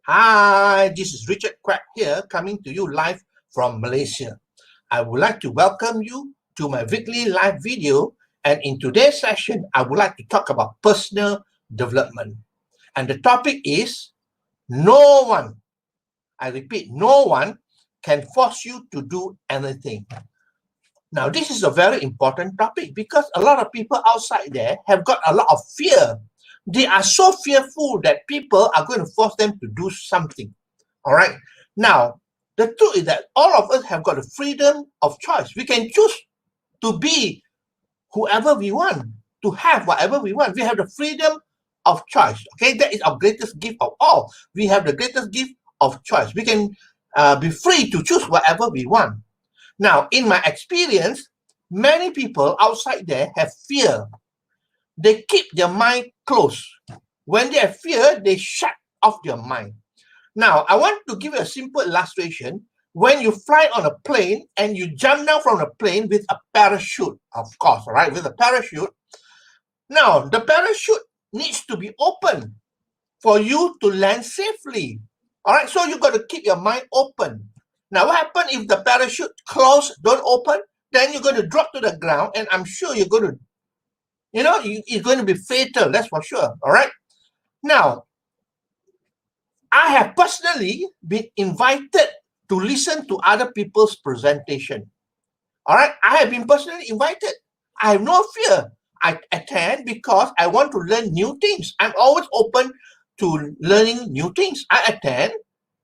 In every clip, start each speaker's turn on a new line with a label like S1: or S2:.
S1: Hi, this is Richard Quack here, coming to you live from Malaysia. I would like to welcome you to my weekly live video, and in today's session, I would like to talk about personal development. And the topic is no one, I repeat, no one can force you to do anything. Now, this is a very important topic because a lot of people outside there have got a lot of fear. They are so fearful that people are going to force them to do something. All right. Now, the truth is that all of us have got the freedom of choice. We can choose to be whoever we want, to have whatever we want. We have the freedom of choice. Okay, that is our greatest gift of all. We have the greatest gift of choice. We can be free to choose whatever we want. Now, in my experience, many people outside there have fear. They keep their mind closed. When they have fear, they shut off their mind. Now, I want to give you a simple illustration. When you fly on a plane and you jump down from the plane with a parachute, of course, right? With a parachute. Now, the parachute needs to be open for you to land safely. All right, so you got to keep your mind open. Now, what happens if the parachute closed, don't open? Then you're going to drop to the ground, and I'm sure you're going to, it's going to be fatal, that's for sure. All right. Now, I have personally been invited to listen to other people's presentation. All right. I have been personally invited. I have no fear. I attend because I want to learn new things. I'm always open to learning new things. I attend.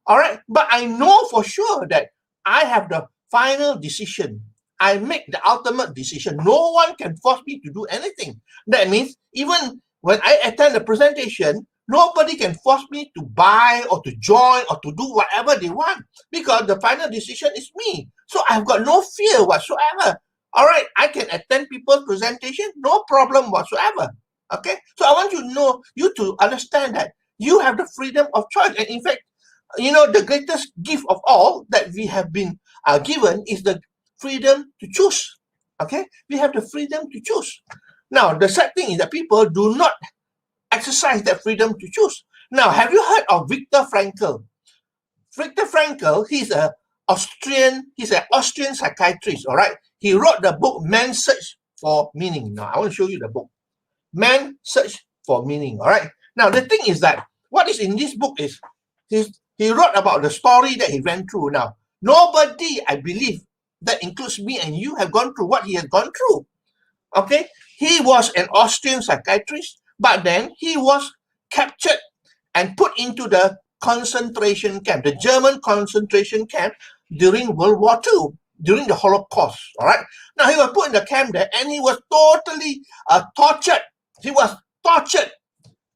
S1: All right. But I know for sure that I have the final decision. I make the ultimate decision. No one can force me to do anything. That means even when I attend the presentation, nobody can force me to buy or to join or to do whatever they want because the final decision is me. So I've got no fear whatsoever. All right, I can attend people's presentation, no problem whatsoever. Okay, so I want you to understand that you have the freedom of choice. And in fact, the greatest gift of all that we have been given is the freedom to choose. Okay, we have the freedom to choose. Now, the sad thing is that people do not exercise that freedom to choose. Now, have you heard of Viktor Frankl? Viktor Frankl, he's an Austrian psychiatrist, all right? He wrote the book Man's Search for Meaning. Now, I want to show you the book. Man's Search for Meaning, all right? Now, the thing is that what is in this book is he wrote about the story that he went through. Now, nobody, I believe, that includes me and you, have gone through what he has gone through. Okay? He was an Austrian psychiatrist, but then he was captured and put into the concentration camp, the German concentration camp during World War II, during the Holocaust. All right. Now he was put in the camp there, and he was totally tortured. He was tortured,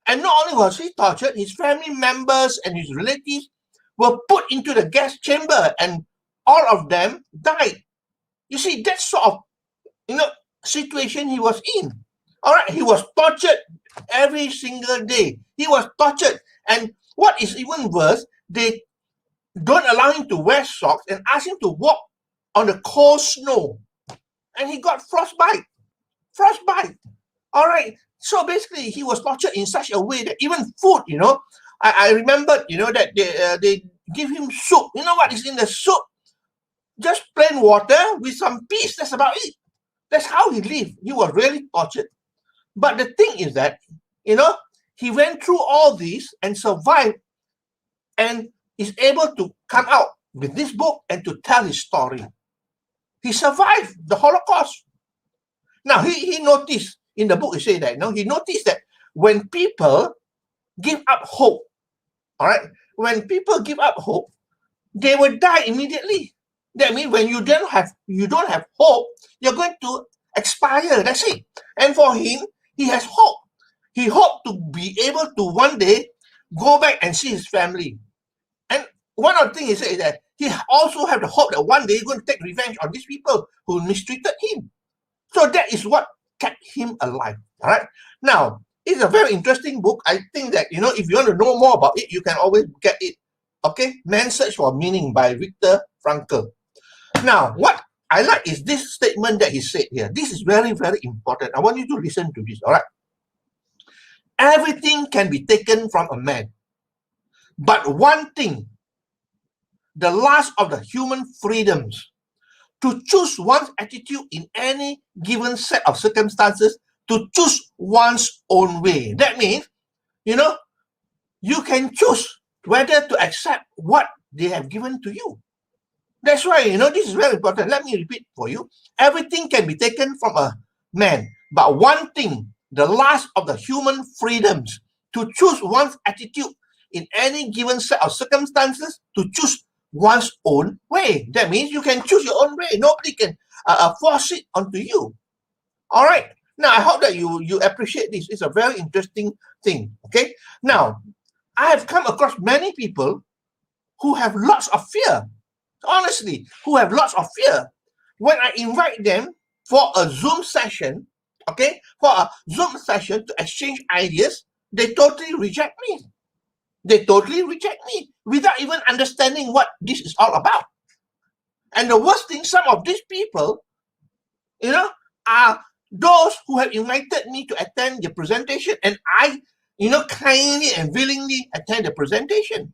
S1: and not only was he tortured, his family members and his relatives were put into the gas chamber, and all of them died. You see, that sort of situation he was in. All right, he was tortured every single day. He was tortured, and what is even worse, they don't allow him to wear socks and ask him to walk on the cold snow, and he got frostbite. Frostbite. All right. So basically, he was tortured in such a way that even food, I remembered, that they give him soup. You know what is in the soup? Just plain water with some peas. That's about it. That's how he lived. He was really tortured. But the thing is that, he went through all this and survived and is able to come out with this book and to tell his story. He survived the Holocaust. Now, he noticed in the book, he said that, he noticed that when people give up hope, all right, when people give up hope, they will die immediately. That means when you don't have hope, you're going to expire. That's it. And for him, he has hope. He hoped to be able to one day go back and see his family. And one of the things he said is that he also have the hope that one day he's going to take revenge on these people who mistreated him. So that is what kept him alive. All right. Now, it's a very interesting book. I think that, if you want to know more about it, you can always get it. Okay. Man's Search for Meaning by Viktor Frankl. Now, what I like is this statement that he said here. This is very, very important. I want you to listen to this. All right. Everything can be taken from a man. but one thing, the last of the human freedoms, to choose one's attitude in any given set of circumstances, to choose one's own way. That means, you know, you can choose whether to accept what they have given to you. That's why, this is very important. Let me repeat for you. Everything can be taken from a man, but one thing, the last of the human freedoms, to choose one's attitude in any given set of circumstances, to choose one's own way. That means you can choose your own way. Nobody can force it onto you. All right. Now, I hope that you appreciate this. It's a very interesting thing. Okay. Now, I have come across many people who have lots of fear. Honestly, who have lots of fear. When I invite them for a Zoom session, to exchange ideas, they totally reject me. They totally reject me without even understanding what this is all about. And the worst thing, some of these people, are those who have invited me to attend the presentation, and I, kindly and willingly attend the presentation.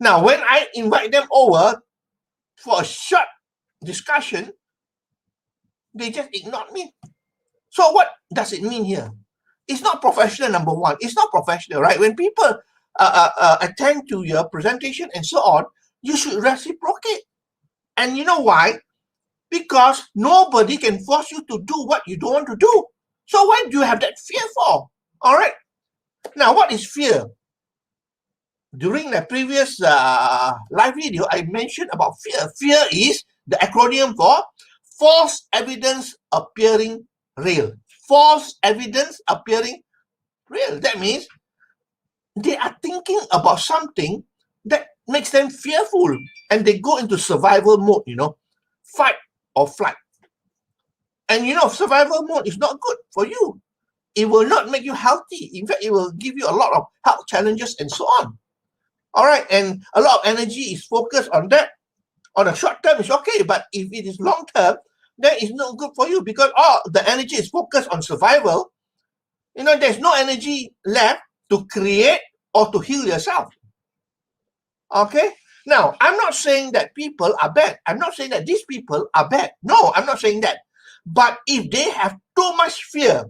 S1: Now, when I invite them over for a short discussion, they just ignore me. So what does it mean here? It's not professional, number one. It's not professional, right? When people attend to your presentation and so on, you should reciprocate. And you know why? Because nobody can force you to do what you don't want to do. So why do you have that fear for? All right. Now, what is fear? During the previous live video, I mentioned about fear. Fear is the acronym for false evidence appearing real. False evidence appearing real. That means they are thinking about something that makes them fearful, and they go into survival mode, fight or flight. And survival mode is not good for you. It will not make you healthy. In fact, it will give you a lot of health challenges and so on. All right, and a lot of energy is focused on that. On the short term, it's okay, but if it is long term, then it's not good for you, because all the energy is focused on survival. There's no energy left to create or to heal yourself. Okay? Now, I'm not saying that people are bad. I'm not saying that these people are bad. No, I'm not saying that. But if they have too much fear,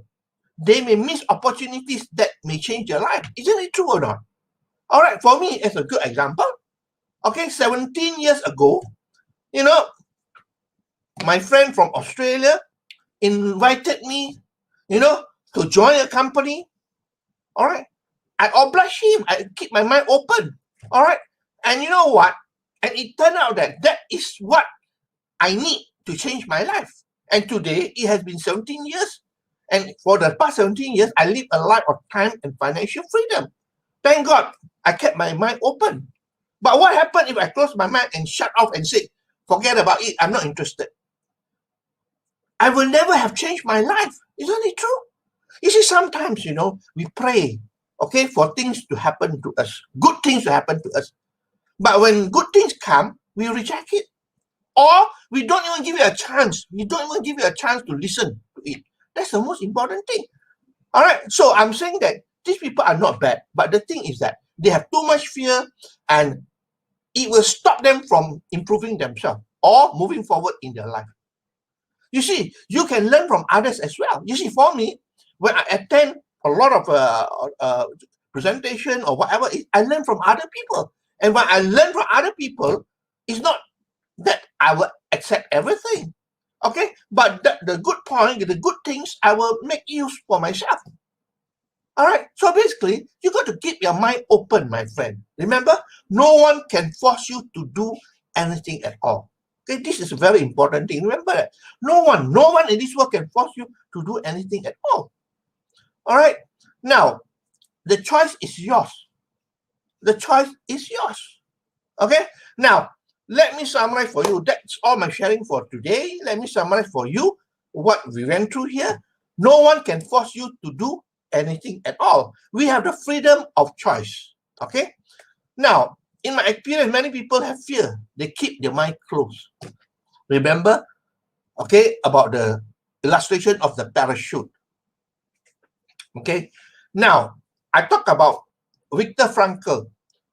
S1: they may miss opportunities that may change their life. Isn't it true or not? All right, for me, as a good example, okay, 17 years ago, my friend from Australia invited me, to join a company. All right. I oblige him. I keep my mind open. All right. And you know what? And it turned out that is what I need to change my life. And today, it has been 17 years. And for the past 17 years, I live a life of time and financial freedom. Thank God, I kept my mind open. But what happened if I close my mind and shut off and say, forget about it, I'm not interested? I will never have changed my life. Isn't it true? You see, sometimes, we pray, okay, for things to happen to us, good things to happen to us. But when good things come, we reject it. Or we don't even give it a chance. We don't even give it a chance to listen to it. That's the most important thing. All right. So I'm saying that these people are not bad. But the thing is that they have too much fear, and it will stop them from improving themselves or moving forward in their life. You see, you can learn from others as well. You see, for me, when I attend a lot of presentation or whatever, I learn from other people. And when I learn from other people, it's not that I will accept everything. Okay? But the good point, the good things, I will make use for myself. All right? So basically, you got to keep your mind open, my friend. Remember, no one can force you to do anything at all. Okay, this is a very important thing. Remember that. No one in this world can force you to do anything at all. All right? Now, the choice is yours. The choice is yours. Okay? Now, let me summarize for you. That's all my sharing for today. Let me summarize for you what we went through here. No one can force you to do anything at all. We have the freedom of choice. Okay? Now, in my experience, many people have fear. They keep their mind closed. Remember, okay, about the illustration of the parachute. Okay? Now, I talk about Viktor Frankl.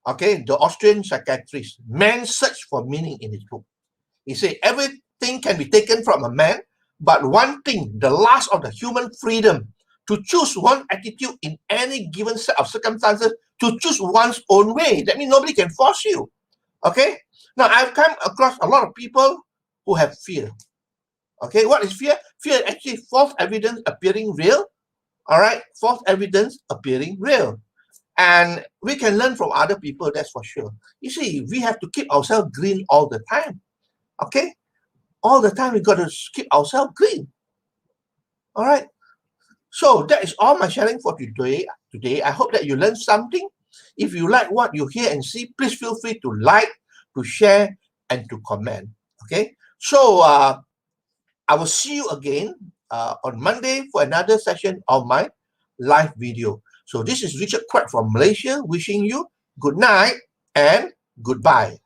S1: okay, the Austrian psychiatrist, Man's Search for Meaning, in his book. He said everything can be taken from a man, but one thing, the last of the human freedom, to choose one attitude in any given set of circumstances, to choose one's own way. That means nobody can force you. Okay? Now, I've come across a lot of people who have fear. Okay, what is fear? Fear is actually false evidence appearing real. All right, false evidence appearing real. And we can learn from other people, that's for sure. You see, we have to keep ourselves green all the time. Okay? All the time, we got to keep ourselves green. All right? So that is all my sharing for today. I hope that you learned something. If you like what you hear and see, please feel free to like, to share, and to comment. Okay? So I will see you again on Monday for another session of my live video. So this is Richard Quek from Malaysia wishing you good night and goodbye.